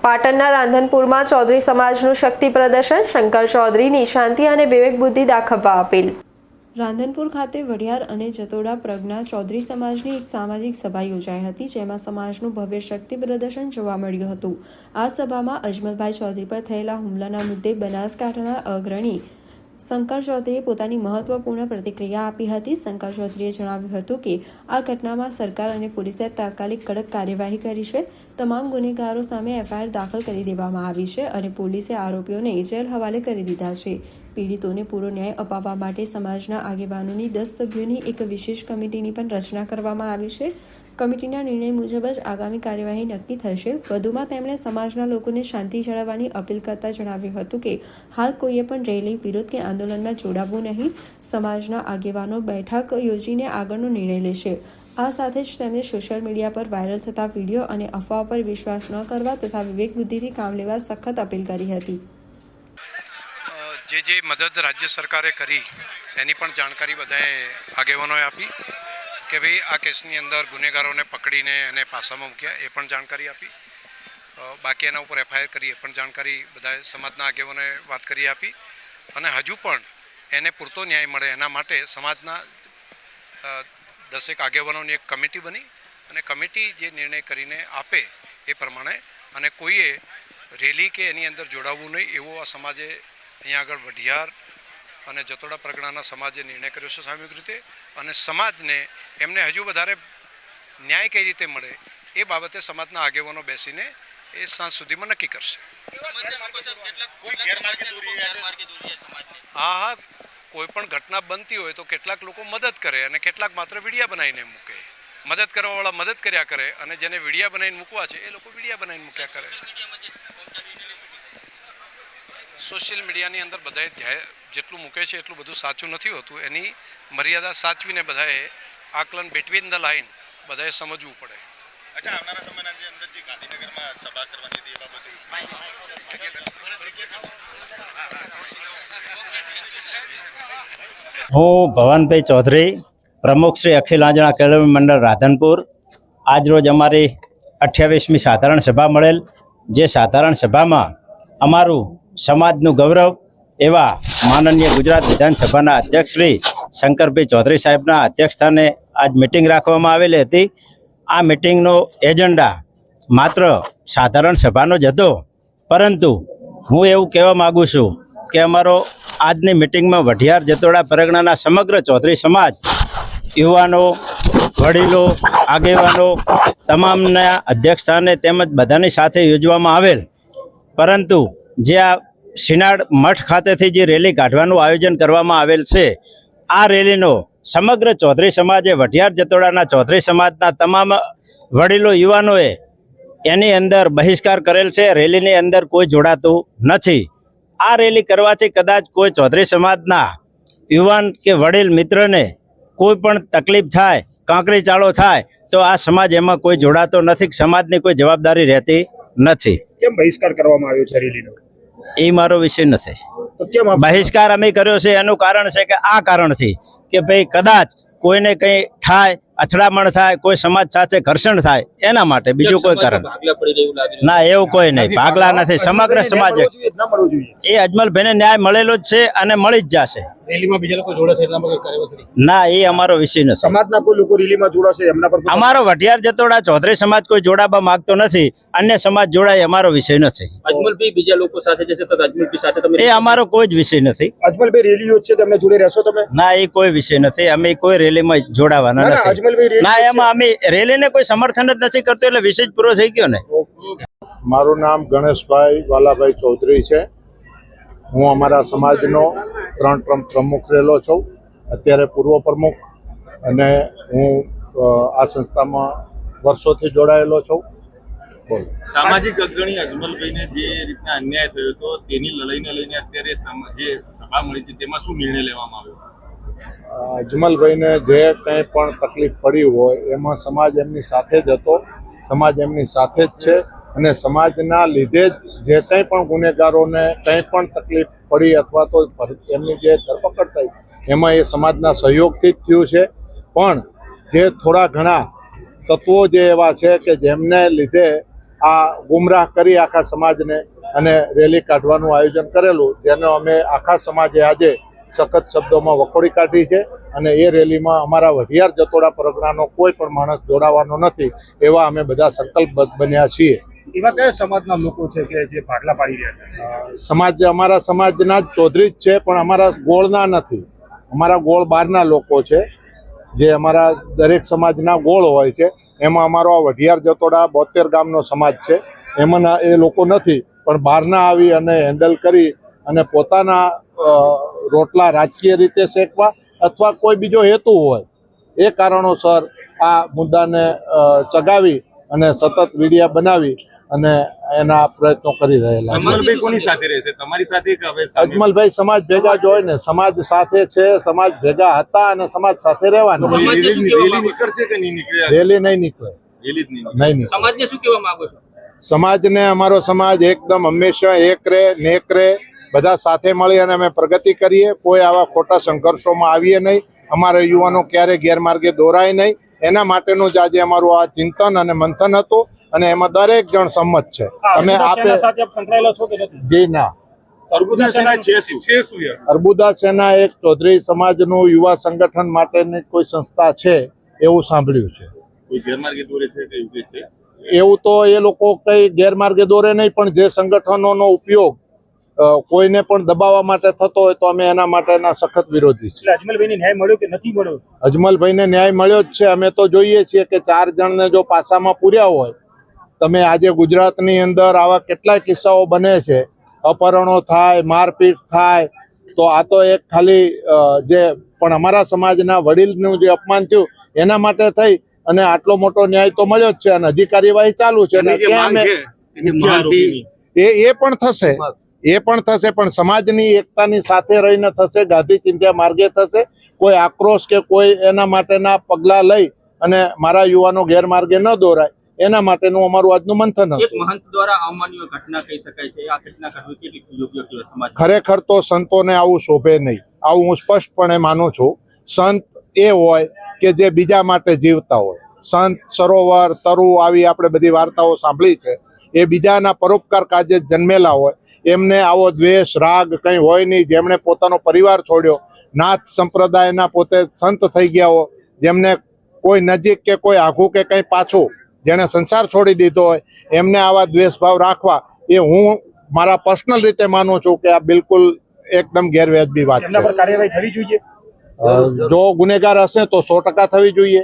પાટણના રાંધનપુરમાં ચૌધરી સમાજનું શક્તિ પ્રદર્શન, શંકર ચૌધરીની શાંતિ અને વિવેક બુદ્ધિ દાખવવા અપીલ। રાંધનપુર ખાતે વઢિયાર અને જતોડા પ્રજ્ઞા ચૌધરી સમાજની એક સામાજિક સભા યોજાઈ હતી, જેમાં સમાજનું ભવ્ય શક્તિ પ્રદર્શન જોવા મળ્યું હતું। આ સભામાં અજમલભાઈ ચૌધરી પર થયેલા હુમલાના મુદ્દે બનાસકાંઠાના અગ્રણી શંકર ચૌધરીએ પોતાની મહત્વપૂર્ણ પ્રતિક્રિયા આપી હતી। શંકર ચૌધરીએ જણાવ્યું હતું કે આ ઘટનામાં સરકાર અને પોલીસે તાત્કાલિક કડક કાર્યવાહી કરી છે। તમામ ગુનેગારો સામે એફઆઈઆર દાખલ કરી દેવામાં આવી છે અને પોલીસે આરોપીઓને જેલ હવાલે કરી દીધા છે। પીડિતોને પૂરો ન્યાય અપાવવા માટે સમાજના આગેવાનોની 10 સભ્યોની એક વિશેષ કમિટીની પણ રચના કરવામાં આવી છે। કમિટીના નિર્ણય મુજબ જ આગામી કાર્યવાહી નક્કી થશે। વધુમાં તેમણે સમાજના લોકોને શાંતિ જાળવવાની અપીલ કરતા જણાવ્યું હતું કે હાલ કોઈએ પણ રેલી, વિરોધ કે આંદોલનમાં જોડાવવું નહીં। સમાજના આગેવાનો બેઠક યોજીને આગળનો નિર્ણય લેશે। આ સાથે જ તેમણે સોશિયલ મીડિયા પર વાયરલ થતા વિડીયો અને અફવાઓ પર વિશ્વાસ ન કરવા તથા વિવેક બુદ્ધિથી કામ લેવા સખત અપીલ કરી હતી। જે મદદ રાજ્ય સરકારે કરી એની પણ જાણકારી બધાએ આગેવાનોએ આપી કે ભાઈ આ કેસની અંદર ગુનેગારોને પકડીને એને પાસામાં મૂક્યા, એ પણ જાણકારી આપી। બાકી એના ઉપર એફઆઈઆર કરી, એ પણ જાણકારી બધાએ સમાજના આગેવાનોએ વાત કરી આપી અને હજુ પણ એને પૂરતો ન્યાય મળે એના માટે સમાજના 10 આગેવાનોની એક કમિટી બની અને કમિટી જે નિર્ણય કરીને આપે એ પ્રમાણે અને કોઈએ રેલી કે એની અંદર જોડાવવું નહીં એવો આ સમાજે અહીંયા આગળ વઢિયાર અને જતોડા પ્રગણાના સમાજે નિર્ણય કર્યો છે સામૂહિક રીતે અને સમાજને એમને હજુ વધારે ન્યાય કઈ રીતે મળે એ બાબતે સમાજના આગેવાનો બેસીને એ સાંજ સુધીમાં નક્કી કરશે। હા, કોઈ પણ ઘટના બનતી હોય તો કેટલાક લોકો મદદ કરે અને કેટલાક માત્ર વિડીયા બનાવીને મૂકે। મદદ કરવાવાળા મદદ કર્યા કરે અને જેને વિડીયા બનાવીને મૂકવા છે એ લોકો વિડીયા બનાવીને મૂક્યા કરે। સોશિયલ મીડિયાની અંદર બધાએ જેટલું મૂકે છે એટલું બધું સાચું નથી હોતું, એની મર્યાદા સાચવીને બધાએ આકલન બિટવીન ધ લાઇન બધાએ સમજવું પડે। અચ્છા, આવનારા સમયના અંદર જે ગાંધીનગરમાં સભા કરવાની હતી એ બાબતે હું ભવનભાઈ ચૌધરી, પ્રમુખ શ્રી અખિલ આંજણા કેળવણી મંડળ રાધનપુર। આજરોજ અમારી 28મી સાધારણ સભા મળેલ, જે સાધારણ સભામાં અમારું સમાજનું ગૌરવ એવા માનનીય ગુજરાત વિધાનસભાના અધ્યક્ષ શ્રી શંકરભાઈ ચૌધરી સાહેબના અધ્યક્ષસ્થાને આજ મિટિંગ રાખવામાં આવેલી હતી। આ મિટિંગનો એજન્ડા માત્ર સાધારણ સભાનો જ હતો, પરંતુ હું એવું કહેવા માગું છું કે અમારો આજની મિટિંગમાં વઢિયાર જતોડા પરગણાના સમગ્ર ચૌધરી સમાજ, યુવાનો, વડીલો, આગેવાનો તમામના અધ્યક્ષસ્થાને તેમજ બધાની સાથે યોજવામાં આવેલ, પરંતુ જે આ શિનાળ મઠ ખાતેથી જે રેલી કાઢવાનું આયોજન કરવામાં આવેલ છે, આ રેલીનો સમગ્ર ચૌધરી સમાજે, વઢિયાર જતોડાના ચૌધરી સમાજના તમામ વડીલો, યુવાનોએ એની અંદર બહિષ્કાર કરેલ છે। રેલીની અંદર કોઈ જોડાતું નથી। આ રેલી કરવાથી કદાચ કોઈ ચૌધરી સમાજના યુવાન કે વડીલ મિત્રને કોઈ પણ તકલીફ થાય, કાંકરી ચાળો થાય તો આ સમાજ એમાં કોઈ જોડાતો નથી, સમાજની કોઈ જવાબદારી રહેતી નથી। કેમ બહિષ્કાર કરવામાં આવ્યો છે રેલીનો? એ મારો વિષય નથી। બહિષ્કાર અમે કર્યો છે એનું કારણ છે કે આ કારણથી કે ભાઈ કદાચ કોઈને કંઈ થાય, અથડામણ થાય, કોઈ સમાજ સાથે ઘર્ષણ થાય એના માટે, બીજું કોઈ કારણ ના, એવું કોઈ નહીં, ભાગલા નથી। સમગ્ર સમાજે એ અજમલભાઈને ન્યાય મળેલો જ છે અને મળી જ જશે। ના, એ અમારો વિષય નથી। સમાજના કોઈ લોકો રેલીમાં જોડાશે એમના પર અમારો વઢિયાર જતોડા ચૌધરી સમાજ કોઈ જોડાવા માંગતો નથી, અન્ય સમાજ જોડાય અમારો વિષય નથી। અજમલભાઈ બીજા લોકો સાથે જશે તો અજમલભાઈ સાથે તમે એ અમારો કોઈ જ વિષય નથી। અજમલભાઈ રેલીઓ છે તેમને જોડે રહેશો તમે? ના, એ કોઈ વિષય નથી, અમે કોઈ રેલીમાં જોડાવાના નથી। ના, એમાં અમે રેલીને કોઈ સમર્થન જ નથી કરતો, એટલે વિષય જ પૂરો થઈ ગયો ને। મારું નામ ગણેશભાઈ વાલાભાઈ ચૌધરી છે। હું અમારા સમાજનો 3 ટર્મ પ્રમુખ રહેલો છું, અત્યારે પૂર્વ પ્રમુખ, અને હું આ સંસ્થામાં વર્ષોથી જોડાયેલો છું। સામાજિક અગ્રણી અજમલભાઈને જે રીતના અન્યાય થયો હતો તેની લડાઈને લઈને અત્યારે જે સભા મળી હતી તેમાં શું નિર્ણય લેવામાં આવ્યો? અજમલભાઈને જે કંઈ પણ તકલીફ પડી હોય એમાં સમાજ એમની સાથે જ હતો, સમાજ એમની સાથે જ છે અને સમાજના લીધે જ જે કંઈ પણ ગુનેગારોને કંઈ પણ તકલીફ પડી અથવા તો એમની જે ધરપકડ થઈ એમાં એ સમાજના સહયોગથી જ થયું છે। પણ જે થોડા ઘણા તત્વો જે એવા છે કે જેમને લીધે આ ગુમરાહ કરી આખા સમાજને અને રેલી કાઢવાનું આયોજન કરેલું, જેનો અમે આખા સમાજે આજે સખત શબ્દોમાં વખોડી કાઢી છે અને એ રેલીમાં અમારા વઢિયાર જતોડા પરગણાનો કોઈ પણ માણસ જોડાવાનો નથી એવા અમે બધા સંકલ્પબદ્ધ બન્યા છીએ. એવા કયા સમાજના લોકો છે કે જે ભાગલા પાડી રહ્યા છે? સમાજ અમારા સમાજના જ ચૌધરી જ છે, પણ અમારા ગોળના નથી. અમારા ગોળ બહારના લોકો છે, જે અમારા દરેક સમાજના ગોળ હોય છે. એમાં અમારો આ વઢિયાર જતોડા 72 ગામનો સમાજ છે, એમાં એ લોકો નથી, પણ બહારના આવી અને હેન્ડલ કરી અને પોતાના રોટલા રાજકીય રીતે શેકવા અથવા કોઈ બીજો હેતુ હોય એ કારણોસર આ મુદ્દાને ચગાવી અને સતત વિડીયા બનાવી અને એના પ્રયત્નો કરી રહેલા છે. અજમલભાઈ કોની સાથે રહેશે, તમારી સાથે કે હવે સામે? અજમલભાઈ સમાજ ભેગા જ હોય ને, સમાજ સાથે છે, સમાજ ભેગા હતા અને સમાજ સાથે રહેવાના. રેલી નીકળશે કે નહીં નીકળે? રેલી નહીં નીકળે, રેલી જ નહીં નહીં નીકળે. સમાજને શું કહેવા માંગો છો? સમાજને અમારો સમાજ એકદમ હંમેશા એક રહે, નેક રહે, બધા સાથે મળી અને અમે પ્રગતિ કરીએ. કોઈ આવા ખોટા સંઘર્ષોમાં આવીએ નહીં. અમારા યુવાનો ક્યારે ગેરમાર્ગે દોરાય નહીં, એના માટેનું જ આજે અમારું આ ચિંતન અને મંથન હતું અને એમાં દરેક જણ સંમત છે. તમે આપે સંકળાયેલા છો કે નથી? જી ના. અર્બુદા સેના છે શું? અર્બુદા સેના એક ચૌધરી સમાજનું યુવા સંગઠન માટેની કોઈ સંસ્થા છે એવું સાંભળ્યું છે. કોઈ ગેરમાર્ગે દોરે છે કે એવું કંઈ છે? એવું તો એ લોકો કઈ ગેરમાર્ગે દોરે નહીં, પણ જે સંગઠનોનો ઉપયોગ કોઈને પણ દબાવવા માટે થતો હોય તો અમે એના માટેના સખત વિરોધી છીએ. અજમલભાઈને ન્યાય મળ્યો કે નથી મળ્યો? અજમલભાઈને ન્યાય મળ્યો જ છે. અમે તો જોઈએ છીએ કે 4 જણને જો પાસામાં પૂર્યા હોય, તમે આજે ગુજરાતની અંદર આવા કેટલાય કિસ્સાઓ બને છે, અપહરણો થાય, મારપીટ થાય, તો આ તો એક ખાલી જે પણ અમારા સમાજના વડીલનું જે અપમાન થયું એના માટે થઈ અને આટલો મોટો ન્યાય તો મળ્યો જ છે અને હજી કાર્યવાહી ચાલુ છે. એ પણ થશે, એ પણ થશે, પણ સમાજની એકતાની સાથે રહીને થશે, ગાંધી ચિંધ્યા માર્ગે થશે. કોઈ આક્રોશ કે કોઈ એના માટેના પગલાં લઈ અને મારા યુવાનો ગેરમાર્ગે ન દોરાય એના માટેનું અમારું આજનું મંથન હતું. એક મહંત દ્વારા અમાન્ય ઘટના કહી શકાય છે. આ ઘટના કરવી કેટલી યોગ્ય કહેવાય સમાજ? ખરેખર તો સંતોને આવું શોભે નહીં. આવું હું સ્પષ્ટપણે માનું છું. સંત એ હોય કે જે બીજા માટે જીવતા હોય. સંત, સરોવર, તરુ આવી આપણે બધી વાર્તાઓ સાંભળી છે. એ બીજાના પરોપકાર કાજે જન્મેલા હોય. એમને આવો દ્વેષ, રાગ કંઈ હોય નહીં. જેમણે પોતાનો પરિવાર છોડ્યો, નાથ સંપ્રદાયના પોતે સંત થઈ ગયા હોય, જેમને કોઈ નજીક કે કોઈ આઘું કે કંઈ પાછું, જેણે સંસાર છોડી દીધો હોય, એમને આવા દ્વેષભાવ રાખવા એ હું મારા પર્સનલ રીતે માનું છું કે આ બિલકુલ એકદમ ગેરવ્યાજબી વાત એમના પર છે. કાર્યવાહી થવી જોઈએ. જો ગુનેગાર હશે તો 100% થવી જોઈએ.